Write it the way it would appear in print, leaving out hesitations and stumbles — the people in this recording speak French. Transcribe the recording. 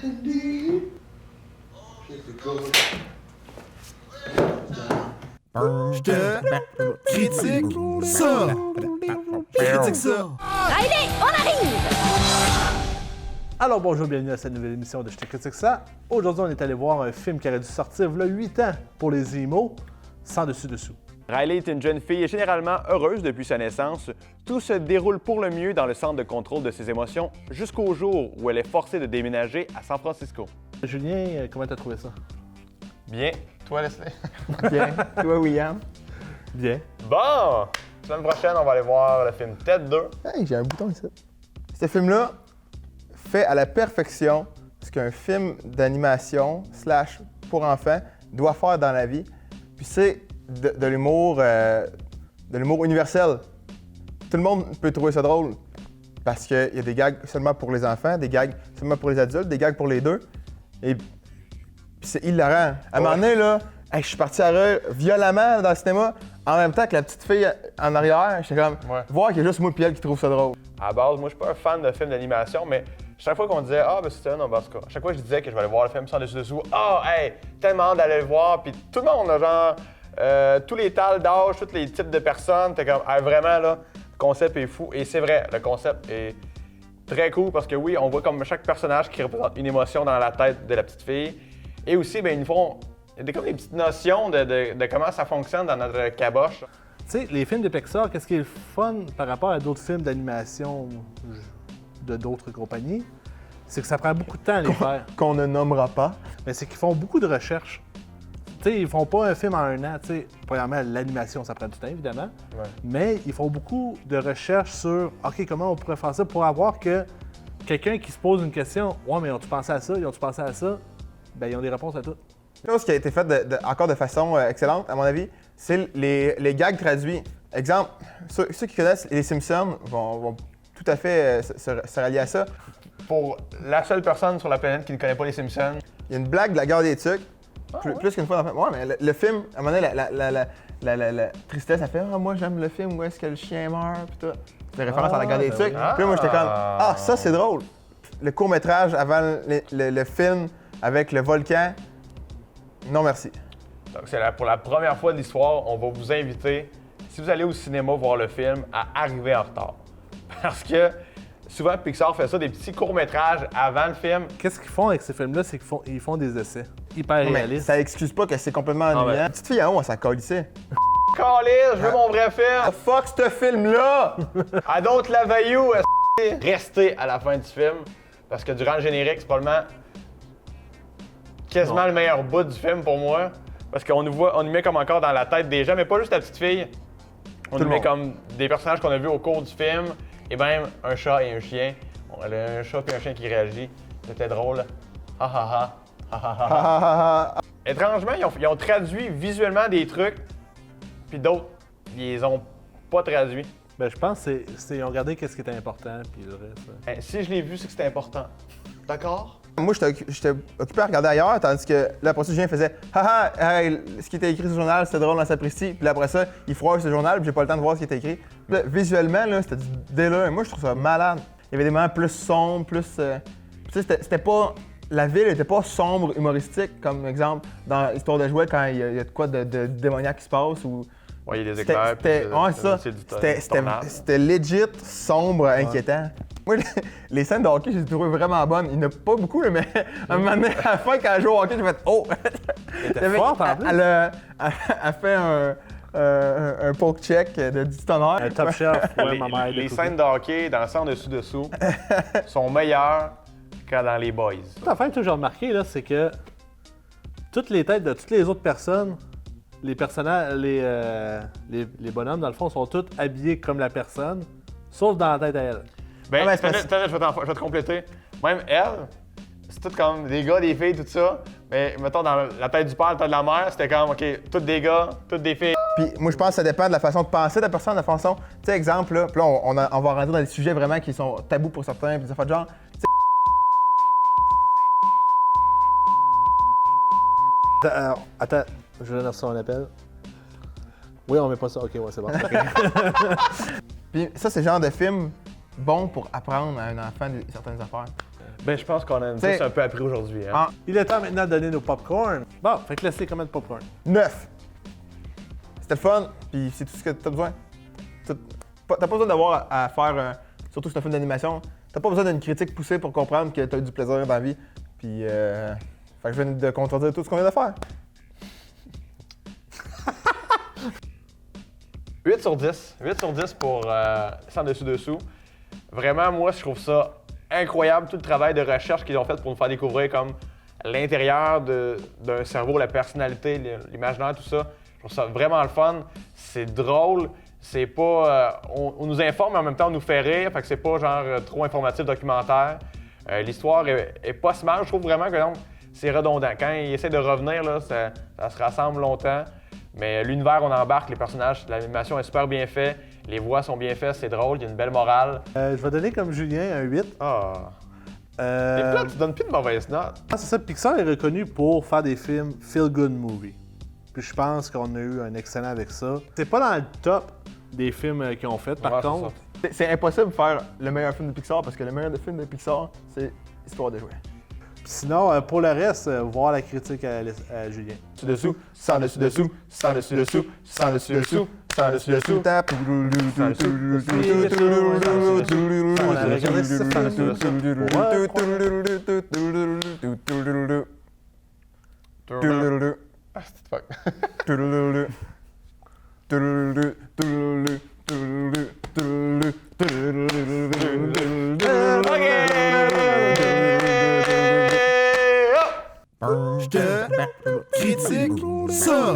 Je te critique ça. Critique ça. Allez, on arrive! Alors bonjour, bienvenue à cette nouvelle émission de Je te critique ça. Aujourd'hui, on est allé voir un film qui aurait dû sortir il y a 8 ans pour les Emo, sans dessus-dessous. Riley est une jeune fille généralement heureuse depuis sa naissance. Tout se déroule pour le mieux dans le centre de contrôle de ses émotions jusqu'au jour où elle est forcée de déménager à San Francisco. Julien, comment t'as trouvé ça? Bien. Toi, Leslie? Bien. Toi, William? Bien. Bon! Semaine prochaine, on va aller voir le film Tête 2. Hey, j'ai un bouton ici. Ce film-là fait à la perfection ce qu'un film d'animation / pour enfants doit faire dans la vie. Puis c'est de l'humour universel. Tout le monde peut trouver ça drôle parce qu'il y a des gags seulement pour les enfants, des gags seulement pour les adultes, des gags pour les deux. Et puis c'est hilarant. À un moment donné, là, je suis parti à rire violemment dans le cinéma en même temps que la petite fille en arrière. J'étais comme, voir qu'il y a juste moi et elle qui trouve ça drôle. À la base, moi, je suis pas un fan de films d'animation, mais chaque fois qu'on disait « Ah, ben c'était un Obasca », chaque fois que je disais que je vais aller voir le film sans dessus-dessous, « Ah, hey, tellement hâte d'aller le voir », puis tout le monde, genre, tous les tals d'âge, tous les types de personnes, t'es comme « vraiment, là, le concept est fou », et c'est vrai, le concept est très cool parce que oui, on voit comme chaque personnage qui représente une émotion dans la tête de la petite fille, et aussi, ben ils font comme des petites notions de comment ça fonctionne dans notre caboche. Tu sais, les films de Pixar, qu'est-ce qui est le fun par rapport à d'autres films d'animation de d'autres compagnies, c'est que ça prend beaucoup de temps à les faire. Qu'on ne nommera pas. Mais c'est qu'ils font beaucoup de recherches. Tu sais, ils font pas un film en un an, tu sais. Premièrement, l'animation, ça prend du temps, évidemment. Ouais. Mais ils font beaucoup de recherches sur, OK, comment on pourrait faire ça pour avoir que quelqu'un qui se pose une question, « Ouais, mais ont-tu pensé à ça? Ils ont-tu pensé à ça? » Ben, ils ont des réponses à tout. Une chose qui a été faite encore de façon excellente, à mon avis, c'est les gags traduits. Exemple, ceux qui connaissent les Simpsons vont tout à fait se rallier à ça. Pour la seule personne sur la planète qui ne connaît pas les Simpsons. Il y a une blague de la guerre des Tucs, plus qu'une fois dans le film. Ouais, mais le film, à un moment donné, la tristesse, elle fait « Ah, moi j'aime le film où est-ce que le chien meurt », puis tout. C'est référence à la guerre des Tucs. oui. Puis là, moi, j'étais comme « Ah, ça, c'est drôle ». Le court-métrage avant le film avec le volcan, non merci. Donc, pour la première fois de l'histoire, on va vous inviter, si vous allez au cinéma voir le film, à arriver en retard. Parce que souvent, Pixar fait ça, des petits courts-métrages avant le film. Qu'est-ce qu'ils font avec ces films-là? C'est qu'ils font des essais hyper Mais réalistes. ça excuse pas que c'est complètement ennuyant. ouais. La petite fille en haut, elle s'en calissait. Caliste, je veux mon vrai Ah, film! fuck ce film-là! I don't love you! Restez à la fin du film, parce que durant le générique, c'est probablement quasiment le meilleur bout du film pour moi. Parce qu'on nous met comme encore dans la tête des gens, mais pas juste la petite fille. On Tout nous le met monde. comme des personnages qu'on a vus au cours du film, et même un chat et un chien. On a un chat et un chien qui réagit. C'était drôle. Ha ha ha. Étrangement, ils ont traduit visuellement des trucs, puis d'autres, ils les ont pas traduits. Ben, je pense que ils ont regardé qu'est-ce qui était important, puis le reste. Si je l'ai vu, c'est que c'était important. D'accord? Moi, j'étais occupé à regarder ailleurs, tandis que là, après ça, Julien faisait « Haha, hey, ce qui était écrit sur le journal, c'était drôle dans sapristi. » Puis là, après ça, il froisse le journal, puis j'ai pas le temps de voir ce qui était écrit. Puis là, visuellement, là, c'était du délire. Moi, je trouve ça malade. Il y avait des moments plus sombres, plus... Tu sais, c'était pas... La ville était pas sombre, humoristique, comme exemple dans Histoire de jouets, quand il y a de quoi de démoniaque qui se passe, ou... Ouais, il y a des éclairs. Ouais, c'est ça. C'était legit, sombre, inquiétant. Moi, les scènes de hockey, je les ai trouvées vraiment bonnes. Il n'y en a pas beaucoup, mais à un moment donné, à la fin, quand elle joue au hockey, j'ai fait « Oh! » était forte, en plus. Elle fait un poke check de 10 tonnerres. Un top chef, ouais, ma mère. Les scènes de hockey dans le centre dessous-dessous sont meilleures que dans les boys. L'affaire que j'ai remarqué, là, c'est que toutes les têtes de toutes les autres personnes, les personnages, les bonhommes, dans le fond, sont tous habillés comme la personne, sauf dans la tête à elle. Ben, mais je vais te compléter. Même elle, c'est tout comme des gars, des filles, tout ça. Mais mettons, dans la tête du père, la tête de la mère, c'était comme, OK, tous des gars, toutes des filles. Puis moi, je pense que ça dépend de la façon de penser de la personne, de la façon... Tu sais, exemple, là, puis là, on va rentrer dans des sujets vraiment qui sont tabous pour certains, puis des affaires de genre... Attends, je vais lancer un appel. Oui, on met pas ça. OK, ouais, c'est bon. Puis ça, c'est le genre de film bon pour apprendre à un enfant certaines affaires. Ben, je pense qu'on a T'sais- tous un peu appris aujourd'hui. Hein? Ah. Il est temps maintenant de donner nos popcorn. Bon, fait que laissez combien de popcorn? 9. C'était le fun, puis c'est tout ce que t'as besoin. T'as pas besoin d'avoir à faire, surtout si c'est un film d'animation, t'as pas besoin d'une critique poussée pour comprendre que t'as eu du plaisir dans la vie. Puis, fait que je viens de contredire tout ce qu'on vient de faire. 8 sur 10. 8 sur 10 pour Sans Dessus-Dessous. Vraiment, moi, je trouve ça incroyable, tout le travail de recherche qu'ils ont fait pour nous faire découvrir comme l'intérieur d'un cerveau, la personnalité, l'imaginaire, tout ça. Je trouve ça vraiment le fun. C'est drôle. C'est pas... on nous informe, mais en même temps, on nous fait rire. Fait que c'est pas genre trop informatif, documentaire. L'histoire est pas si mal. Je trouve vraiment que donc, c'est redondant. Quand ils essaient de revenir, là, ça se rassemble longtemps. Mais l'univers, on embarque, les personnages, l'animation est super bien faite, les voix sont bien faites, c'est drôle, il y a une belle morale. Je vais donner comme Julien un 8. Ah. Et puis là, tu donnes plus de mauvaises notes. C'est ça, Pixar est reconnu pour faire des films feel-good movie. Puis je pense qu'on a eu un excellent avec ça. C'est pas dans le top des films qu'ils ont fait, par Ouais, c'est contre. C'est impossible de faire le meilleur film de Pixar parce que le meilleur film de Pixar, c'est Histoire de jouets. Sinon, pour le reste, voir la critique à Julien. Dessous, sans dessus dessous, sans dessus dessous, sans dessus dessous, sans dessus dessous. On a regardé ce Ah, c'est fuck. Je te critique ça.